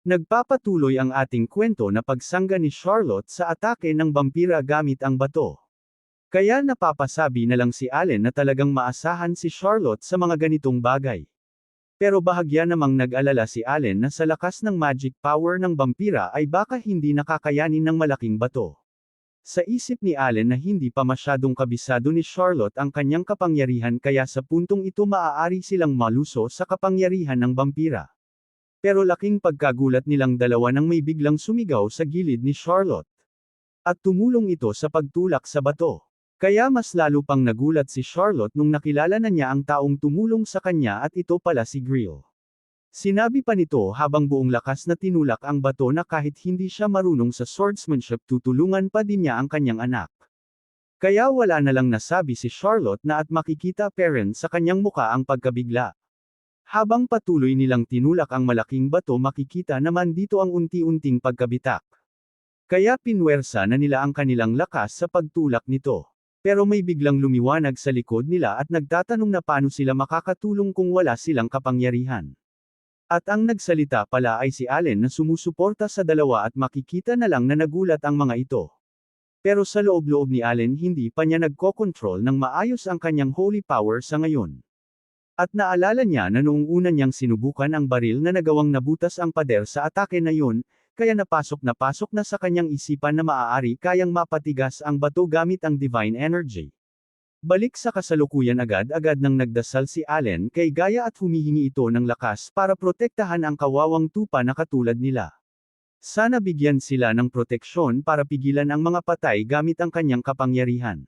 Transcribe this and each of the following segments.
Nagpapatuloy ang ating kwento na pagsangga ni Charlotte sa atake ng vampira gamit ang bato. Kaya napapasabi na lang si Allen na talagang maasahan si Charlotte sa mga ganitong bagay. Pero bahagya namang nag-alala si Allen na sa lakas ng magic power ng vampira ay baka hindi nakakayanin ng malaking bato. Sa isip ni Allen na hindi pa masyadong kabisado ni Charlotte ang kanyang kapangyarihan kaya sa puntong ito maaari silang maluso sa kapangyarihan ng vampira. Pero laking pagkagulat nilang dalawa nang may biglang sumigaw sa gilid ni Charlotte. At tumulong ito sa pagtulak sa bato. Kaya mas lalo pang nagulat si Charlotte nung nakilala na niya ang taong tumulong sa kanya at ito pala si Grill. Sinabi pa nito habang buong lakas na tinulak ang bato na kahit hindi siya marunong sa swordsmanship tutulungan pa din niya ang kanyang anak. Kaya wala na lang nasabi si Charlotte na at makikita pa rin sa kanyang muka ang pagkabigla. Habang patuloy nilang tinulak ang malaking bato makikita naman dito ang unti-unting pagkabitak. Kaya pinwersa na nila ang kanilang lakas sa pagtulak nito. Pero may biglang lumiwanag sa likod nila at nagtatanong na paano sila makakatulong kung wala silang kapangyarihan. At ang nagsalita pala ay si Allen na sumusuporta sa dalawa at makikita na lang na nagulat ang mga ito. Pero sa loob-loob ni Allen hindi pa niya nagko-control ng maayos ang kanyang holy power sa ngayon. At naalala niya na noong una niyang sinubukan ang baril na nagawang nabutas ang pader sa atake na yun, kaya napasok na sa kanyang isipan na maaari kayang mapatigas ang bato gamit ang divine energy. Balik sa kasalukuyan agad-agad nang nagdasal si Allen kay Gaia at humihingi ito ng lakas para protektahan ang kawawang tupa na katulad nila. Sana bigyan sila ng proteksyon para pigilan ang mga patay gamit ang kanyang kapangyarihan.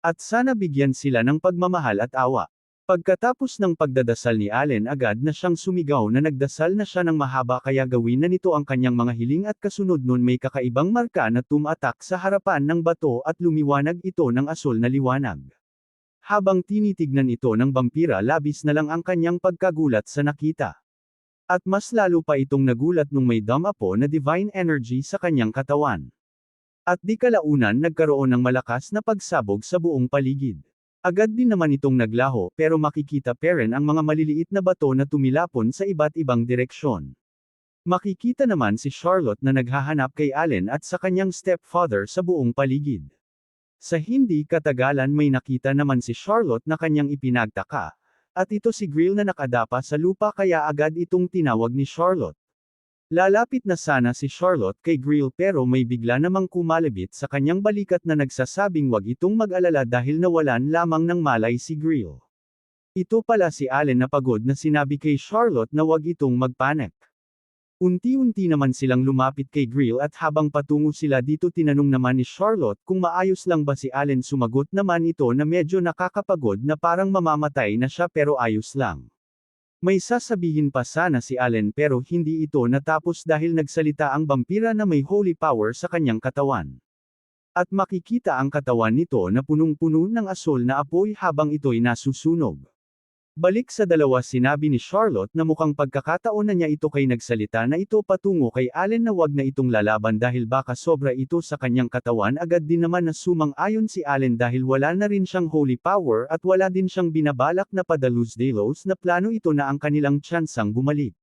At sana bigyan sila ng pagmamahal at awa. Pagkatapos ng pagdadasal ni Allen agad na siyang sumigaw na nagdasal na siya ng mahaba kaya gawin na nito ang kanyang mga hiling at kasunod nun may kakaibang marka na tumatak sa harapan ng bato at lumiwanag ito ng asul na liwanag. Habang tinitignan ito ng vampira labis na lang ang kanyang pagkagulat sa nakita. At mas lalo pa itong nagulat nung may damapo na divine energy sa kanyang katawan. At di kalaunan nagkaroon ng malakas na pagsabog sa buong paligid. Agad din naman itong naglaho pero makikita pa rin ang mga maliliit na bato na tumilapon sa iba't ibang direksyon. Makikita naman si Charlotte na naghahanap kay Allen at sa kanyang stepfather sa buong paligid. Sa hindi katagalan may nakita naman si Charlotte na kanyang ipinagtaka, at ito si Grill na nakadapa sa lupa kaya agad itong tinawag ni Charlotte. Lalapit na sana si Charlotte kay Grill pero may bigla namang kumalabit sa kanyang balikat na nagsasabing wag itong mag-alala dahil nawalan lamang ng malay si Grill. Ito pala si Allen na pagod na sinabi kay Charlotte na wag itong magpanik. Unti-unti naman silang lumapit kay Grill at habang patungo sila dito tinanong naman ni Charlotte kung maayos lang ba si Allen sumagot naman ito na medyo nakakapagod na parang mamamatay na siya pero ayos lang. May sasabihin pa sana si Allen pero hindi ito natapos dahil nagsalita ang vampira na may holy power sa kanyang katawan. At makikita ang katawan nito na punong-puno ng asul na apoy habang ito'y nasusunog. Balik sa dalawa sinabi ni Charlotte na mukhang pagkakataon na niya ito kay nagsalita na ito patungo kay Allen na wag na itong lalaban dahil baka sobra ito sa kanyang katawan agad din naman na sumang-ayon si Allen dahil wala na rin siyang holy power at wala din siyang binabalak na padalus-delos na plano ito na ang kanilang tsansang bumalik.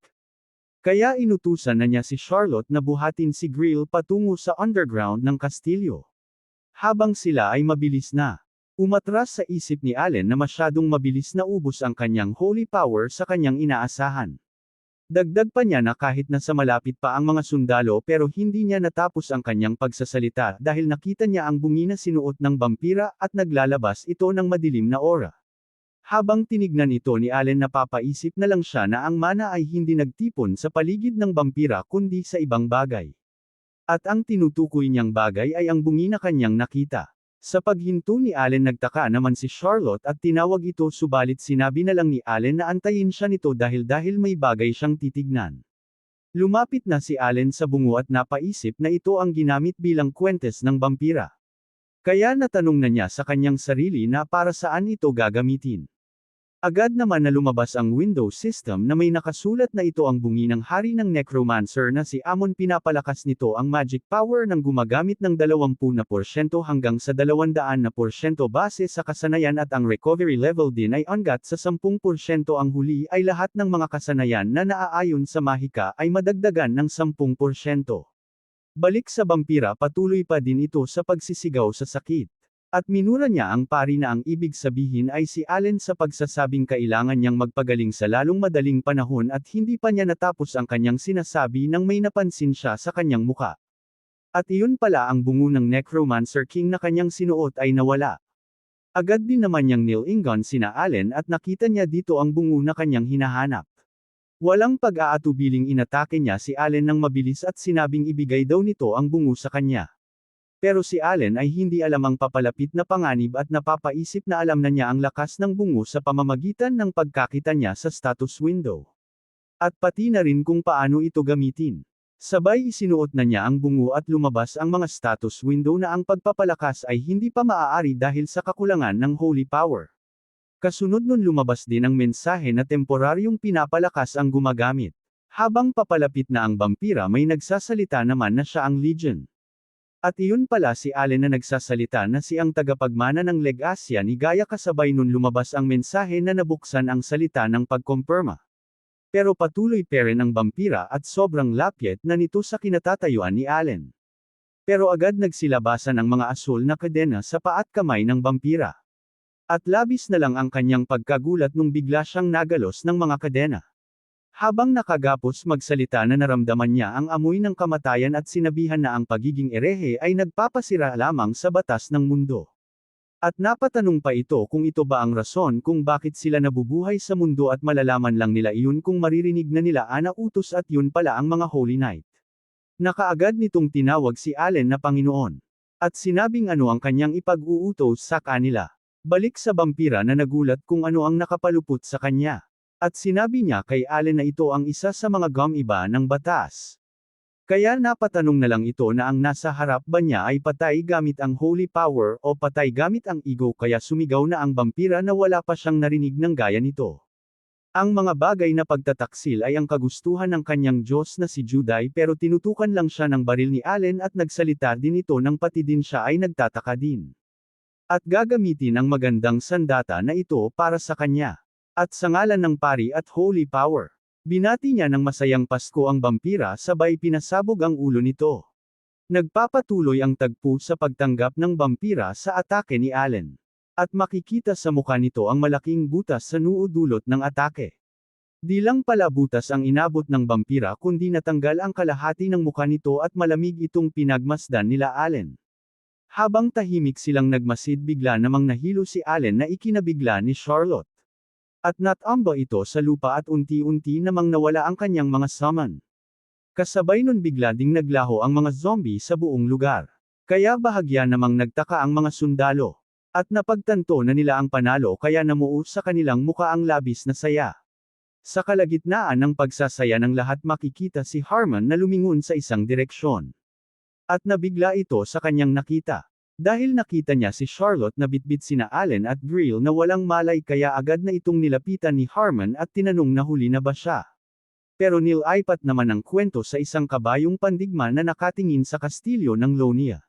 Kaya inutusan na niya si Charlotte na buhatin si Grill patungo sa underground ng kastilyo. Habang sila ay mabilis na. Umatras sa isip ni Allen na masyadong mabilis na ubos ang kanyang holy power sa kanyang inaasahan. Dagdag pa niya na kahit nasa malapit pa ang mga sundalo pero hindi niya natapos ang kanyang pagsasalita dahil nakita niya ang bungi na sinuot ng vampira at naglalabas ito ng madilim na aura. Habang tinignan ito ni Allen napapaisip na lang siya na ang mana ay hindi nagtipon sa paligid ng vampira kundi sa ibang bagay. At ang tinutukoy niyang bagay ay ang bungi na kanyang nakita. Sa paghinto ni Allen nagtaka naman si Charlotte at tinawag ito subalit sinabi na lang ni Allen na antayin siya nito dahil may bagay siyang titignan. Lumapit na si Allen sa bungo at napaisip na ito ang ginamit bilang kwentes ng vampira. Kaya natanong na niya sa kanyang sarili na para saan ito gagamitin. Agad naman na lumabas ang Windows system na may nakasulat na ito ang bungi ng hari ng Necromancer na si Amon. Pinapalakas nito ang magic power ng gumagamit ng 20% hanggang sa 200% base sa kasanayan at ang recovery level din ay hanggat sa 10%. Ang huli ay lahat ng mga kasanayan na naaayon sa mahika ay madagdagan ng 10%. Balik sa vampira, patuloy pa din ito sa pagsisigaw sa sakit. At minura niya ang pari na ang ibig sabihin ay si Allen sa pagsasabing kailangan niyang magpagaling sa lalong madaling panahon at hindi pa niya natapos ang kanyang sinasabi nang may napansin siya sa kanyang muka. At iyon pala ang bungo ng Necromancer King na kanyang sinuot ay nawala. Agad din naman niyang nilingon sina Allen at nakita niya dito ang bungo na kanyang hinahanap. Walang pag-aatubiling inatake niya si Allen ng mabilis at sinabing ibigay daw nito ang bungo sa kanya. Pero si Allen ay hindi alam ang papalapit na panganib at napapaisip na alam na niya ang lakas ng bungo sa pamamagitan ng pagkakita niya sa status window. At pati na rin kung paano ito gamitin. Sabay isinuot na niya ang bungo at lumabas ang mga status window na ang pagpapalakas ay hindi pa maaari dahil sa kakulangan ng holy power. Kasunod nun lumabas din ang mensahe na temporaryong pinapalakas ang gumagamit. Habang papalapit na ang vampira may nagsasalita naman na siya ang Legion. At iyon pala si Allen na nagsasalita na si ang tagapagmana ng Legasya ni Gaia kasabay nun lumabas ang mensahe na nabuksan ang salita ng pagkumpirma. Pero patuloy pa rin ang vampira at sobrang lapit na nito sa kinatatayuan ni Allen. Pero agad nagsilabasan ang mga asul na kadena sa paa at kamay ng vampira. At labis na lang ang kanyang pagkagulat nung bigla siyang nagalos ng mga kadena. Habang nakagapos magsalita na naramdaman niya ang amoy ng kamatayan at sinabihan na ang pagiging erehe ay nagpapasira lamang sa batas ng mundo. At napatanong pa ito kung ito ba ang rason kung bakit sila nabubuhay sa mundo at malalaman lang nila iyon kung maririnig na nila ana utos at yun pala ang mga Holy Knight. Nakaagad nitong tinawag si Allen na Panginoon. At sinabing ano ang kanyang ipag-uutos sa kanila. Balik sa vampira na nagulat kung ano ang nakapalupot sa kanya. At sinabi niya kay Allen na ito ang isa sa mga gumiba ng batas. Kaya napatanong na lang ito na ang nasa harap ba niya ay patay gamit ang holy power o patay gamit ang ego kaya sumigaw na ang vampira na wala pa siyang narinig ng gaya nito. Ang mga bagay na pagtataksil ay ang kagustuhan ng kanyang Diyos na si Juday pero tinutukan lang siya ng baril ni Allen at nagsalita din ito nang pati din siya ay nagtataka din. At gagamitin ang magandang sandata na ito para sa kanya. At sa ngalan ng pari at holy power, binati niya ng masayang Pasko ang vampira sabay pinasabog ang ulo nito. Nagpapatuloy ang tagpo sa pagtanggap ng vampira sa atake ni Allen. At makikita sa mukha nito ang malaking butas sa noo dulot ng atake. Di lang pala butas ang inabot ng vampira kundi natanggal ang kalahati ng mukha nito at malamig itong pinagmasdan nila Allen. Habang tahimik silang nagmasid bigla namang nahilo si Allen na ikinabigla ni Charlotte. At natamba ito sa lupa at unti-unti namang nawala ang kanyang mga summon. Kasabay nun bigla ding naglaho ang mga zombie sa buong lugar. Kaya bahagya namang nagtaka ang mga sundalo. At napagtanto na nila ang panalo kaya namuo sa kanilang muka ang labis na saya. Sa kalagitnaan ng pagsasaya ng lahat makikita si Harmon na lumingon sa isang direksyon. At nabigla ito sa kanyang nakita. Dahil nakita niya si Charlotte na bitbit sina Allen at Grill na walang malay kaya agad na itong nilapitan ni Harmon at tinanong na huli na ba siya. Pero nilaipat naman ang kwento sa isang kabayong pandigma na nakatingin sa kastilyo ng Lonia.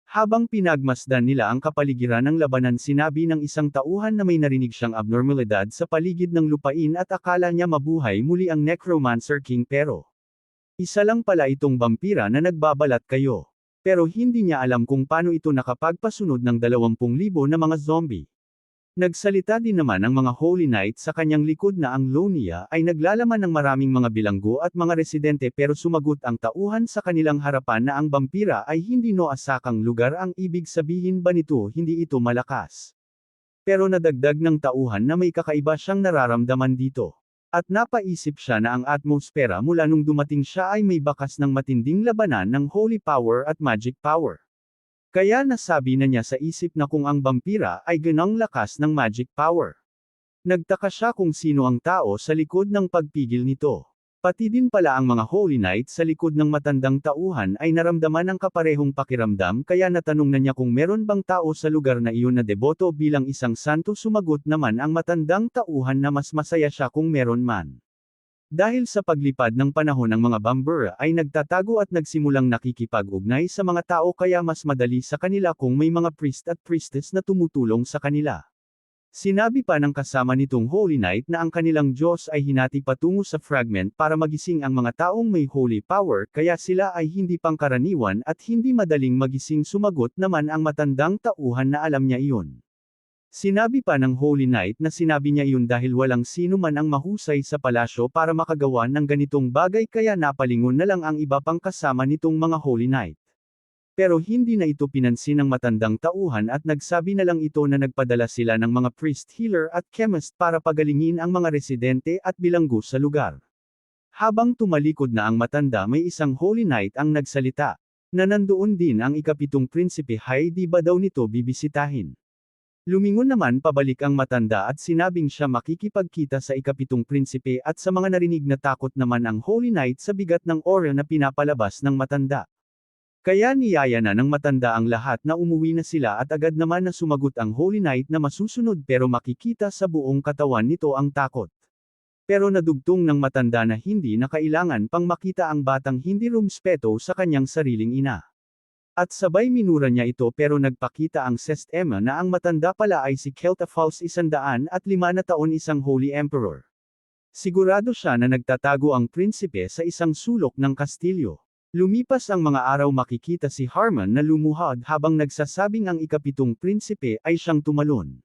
Habang pinagmasdan nila ang kapaligiran ng labanan sinabi ng isang tauhan na may narinig siyang abnormalidad sa paligid ng lupain at akala niya mabuhay muli ang Necromancer King pero isa lang pala itong vampira na nagbabalat kayo. Pero hindi niya alam kung paano ito nakapagpasunod ng 20,000 na mga zombie. Nagsalita din naman ang mga Holy Knight sa kanyang likod na ang Lonia ay naglalaman ng maraming mga bilanggo at mga residente pero sumagot ang tauhan sa kanilang harapan na ang vampira ay hindi noasakang lugar ang ibig sabihin ba nito hindi ito malakas. Pero nadagdag ng tauhan na may kakaiba siyang nararamdaman dito. At napaisip siya na ang atmosfera mula nung dumating siya ay may bakas ng matinding labanan ng holy power at magic power. Kaya nasabi na niya sa isip na kung ang vampira ay ganang lakas ng magic power. Nagtaka siya kung sino ang tao sa likod ng pagpigil nito. Pati din pala ang mga Holy Knight sa likod ng matandang tauhan ay naramdaman ang kaparehong pakiramdam kaya natanong na niya kung meron bang tao sa lugar na iyon na deboto bilang isang santo. Sumagot naman ang matandang tauhan na mas masaya siya kung meron man. Dahil sa paglipad ng panahon ang mga Bambura ay nagtatago at nagsimulang nakikipag-ugnay sa mga tao kaya mas madali sa kanila kung may mga priest at priestess na tumutulong sa kanila. Sinabi pa ng kasama nitong Holy Knight na ang kanilang Diyos ay hinati patungo sa fragment para magising ang mga taong may holy power kaya sila ay hindi pangkaraniwan at hindi madaling magising. Sumagot naman ang matandang tauhan na alam niya iyon. Sinabi pa ng Holy Knight na sinabi niya iyon dahil walang sino man ang mahusay sa palasyo para makagawa ng ganitong bagay kaya napalingon na lang ang iba pang kasama nitong mga Holy Knight. Pero hindi na ito pinansin ng matandang tauhan at nagsabi na lang ito na nagpadala sila ng mga priest healer at chemist para pagalingin ang mga residente at bilanggo sa lugar. Habang tumalikod na ang matanda may isang Holy Knight ang nagsalita, na nandoon din ang ikapitong prinsipe. Di ba daw nito bibisitahin? Lumingon naman pabalik ang matanda at sinabing siya makikipagkita sa ikapitong prinsipe at sa mga narinig na takot naman ang Holy Knight sa bigat ng aura na pinapalabas ng matanda. Kaya niyaya na ng matanda ang lahat na umuwi na sila at agad naman na sumagot ang Holy Knight na masusunod pero makikita sa buong katawan nito ang takot. Pero nadugtong ng matanda na hindi na kailangan pang makita ang batang hindi rumespeto sa kanyang sariling ina. At sabay minura niya ito pero nagpakita ang sistema na ang matanda pala ay si Keltafals 105 na taon isang Holy Emperor. Sigurado siya na nagtatago ang prinsipe sa isang sulok ng kastilyo. Lumipas ang mga araw makikita si Harmon na lumuhod habang nagsasabing ang ikapitong prinsipe ay siyang tumalon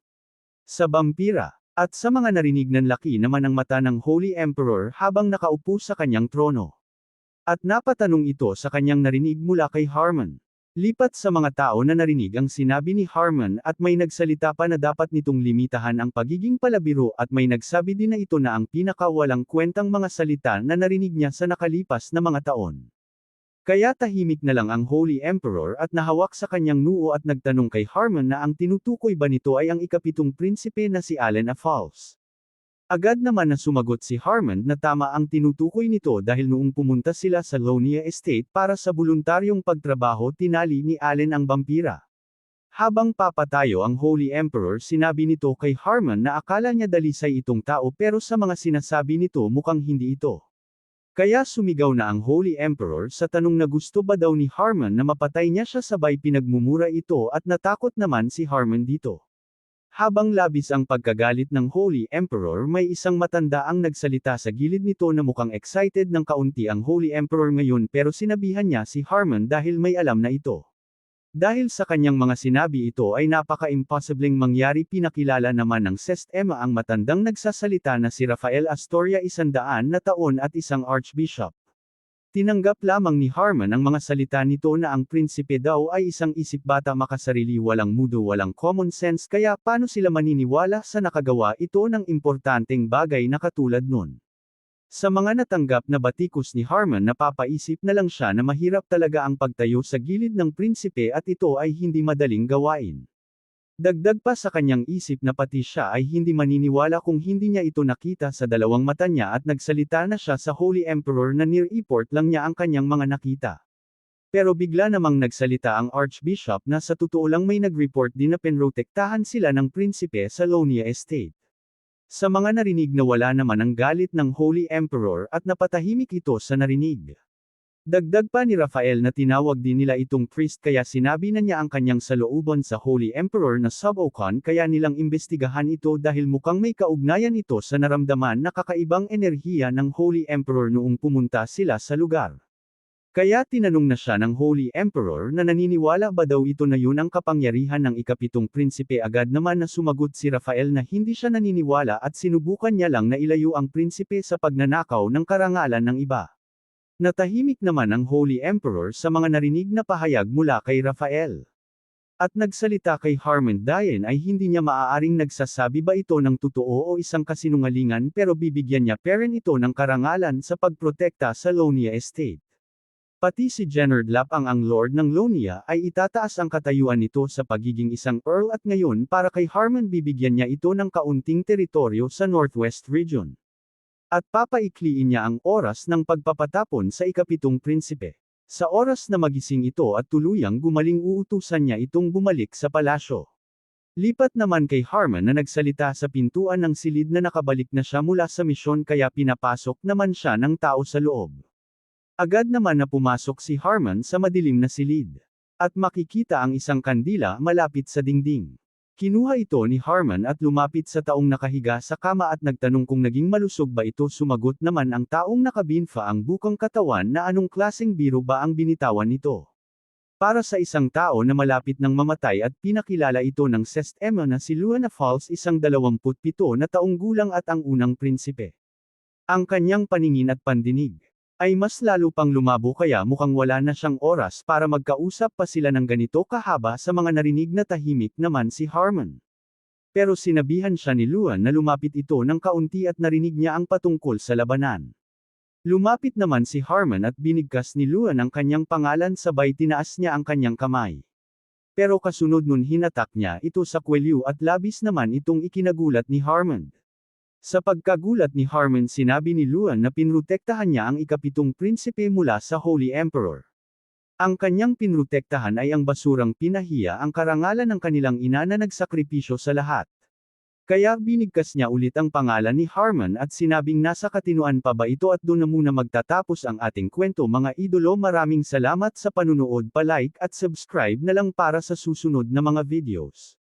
sa Vampira. At sa mga narinig ng laki naman ang mata ng Holy Emperor habang nakaupo sa kanyang trono. At napatanong ito sa kanyang narinig mula kay Harmon. Lipat sa mga tao na narinig ang sinabi ni Harmon at may nagsalita pa na dapat nitong limitahan ang pagiging palabiro at may nagsabi din na ito na ang pinakawalang kwentang mga salita na narinig niya sa nakalipas na mga taon. Kaya tahimik na lang ang Holy Emperor at nahawak sa kanyang noo at nagtanong kay Harmon na ang tinutukoy ba nito ay ang ikapitong prinsipe na si Allen A. Falls. Agad naman na sumagot si Harmon na tama ang tinutukoy nito dahil noong pumunta sila sa Lonia Estate para sa voluntaryong pagtrabaho tinali ni Allen ang Vampira. Habang papatayo ang Holy Emperor sinabi nito kay Harmon na akala niya dalisay itong tao pero sa mga sinasabi nito mukhang hindi ito. Kaya sumigaw na ang Holy Emperor sa tanong na gusto ba daw ni Harmon na mapatay niya siya sabay pinagmumura ito at natakot naman si Harmon dito. Habang labis ang pagkagalit ng Holy Emperor may isang matanda ang nagsalita sa gilid nito na mukhang excited ng kaunti ang Holy Emperor ngayon pero sinabihan niya si Harmon dahil may alam na ito. Dahil sa kanyang mga sinabi ito ay napaka-imposibleng mangyari. Pinakilala naman ng sistema ang matandang nagsasalita na si Rafael Astoria 100 na taon at isang archbishop. Tinanggap lamang ni Harmon ang mga salita nito na ang prinsipe daw ay isang isip bata makasarili walang mudo walang common sense kaya paano sila maniniwala sa nakagawa ito ng importanteng bagay na katulad nun. Sa mga natanggap na batikos ni Harmon napapaisip na lang siya na mahirap talaga ang pagtayo sa gilid ng prinsipe at ito ay hindi madaling gawain. Dagdag pa sa kanyang isip na pati siya ay hindi maniniwala kung hindi niya ito nakita sa dalawang mata niya at nagsalita na siya sa Holy Emperor na near airport lang niya ang kanyang mga nakita. Pero bigla namang nagsalita ang Archbishop na sa totoo lang may nag-report din na pinrotektahan sila ng prinsipe sa Lonia Estate. Sa mga narinig na wala naman ang galit ng Holy Emperor at napatahimik ito sa narinig. Dagdag pa ni Rafael na tinawag din nila itong priest kaya sinabi na niya ang kanyang salooban sa Holy Emperor na Subokan kaya nilang imbestigahan ito dahil mukhang may kaugnayan ito sa naramdaman na kakaibang enerhiya ng Holy Emperor noong pumunta sila sa lugar. Kaya tinanong na siya ng Holy Emperor na naniniwala ba daw ito na yun ang kapangyarihan ng ikapitong prinsipe. Agad naman na sumagot si Rafael na hindi siya naniniwala at sinubukan niya lang na ilayo ang prinsipe sa pagnanakaw ng karangalan ng iba. Natahimik naman ang Holy Emperor sa mga narinig na pahayag mula kay Rafael. At nagsalita kay Harmon Dayan ay hindi niya maaaring nagsasabi ba ito ng totoo o isang kasinungalingan pero bibigyan niya peren ito ng karangalan sa pagprotekta sa Lonia Estate. Pati si Gennard Lapang ang Lord ng Lonia ay itataas ang katayuan nito sa pagiging isang Earl at ngayon para kay Harmon bibigyan niya ito ng kaunting teritoryo sa Northwest Region. At papaikliin niya ang oras ng pagpapatapon sa ikapitong prinsipe. Sa oras na magising ito at tuluyang gumaling uutusan niya itong bumalik sa palasyo. Lipat naman kay Harmon na nagsalita sa pintuan ng silid na nakabalik na siya mula sa misyon kaya pinapasok naman siya ng tao sa loob. Agad naman na pumasok si Harmon sa madilim na silid. At makikita ang isang kandila malapit sa dingding. Kinuha ito ni Harmon at lumapit sa taong nakahiga sa kama at nagtanong kung naging malusog ba ito. Sumagot naman ang taong nakabinfa ang bukang katawan na anong klaseng biro ba ang binitawan nito. Para sa isang tao na malapit ng mamatay at pinakilala ito ng Sestema na si Luana Falls 27 na taong gulang at ang unang prinsipe. Ang kanyang paningin at pandinig ay mas lalo pang lumabo kaya mukhang wala na siyang oras para magkausap pa sila ng ganito kahaba sa mga narinig na tahimik naman si Harmon. Pero sinabihan siya ni Luan na lumapit ito ng kaunti at narinig niya ang patungkol sa labanan. Lumapit naman si Harmon at binigkas ni Luan ang kanyang pangalan sabay tinaas niya ang kanyang kamay. Pero kasunod nun hinatak niya ito sa kwelyo at labis naman itong ikinagulat ni Harmon. Sa pagkagulat ni Harmon sinabi ni Luan na pinrotektahan niya ang ikapitong prinsipe mula sa Holy Emperor. Ang kanyang pinrotektahan ay ang basurang pinahiya ang karangalan ng kanilang ina na nagsakripisyo sa lahat. Kaya binigkas niya ulit ang pangalan ni Harmon at sinabing nasa katinuan pa ba ito at doon na muna magtatapos ang ating kwento mga idolo. Maraming salamat sa panunood, pa-like at subscribe na lang para sa susunod na mga videos.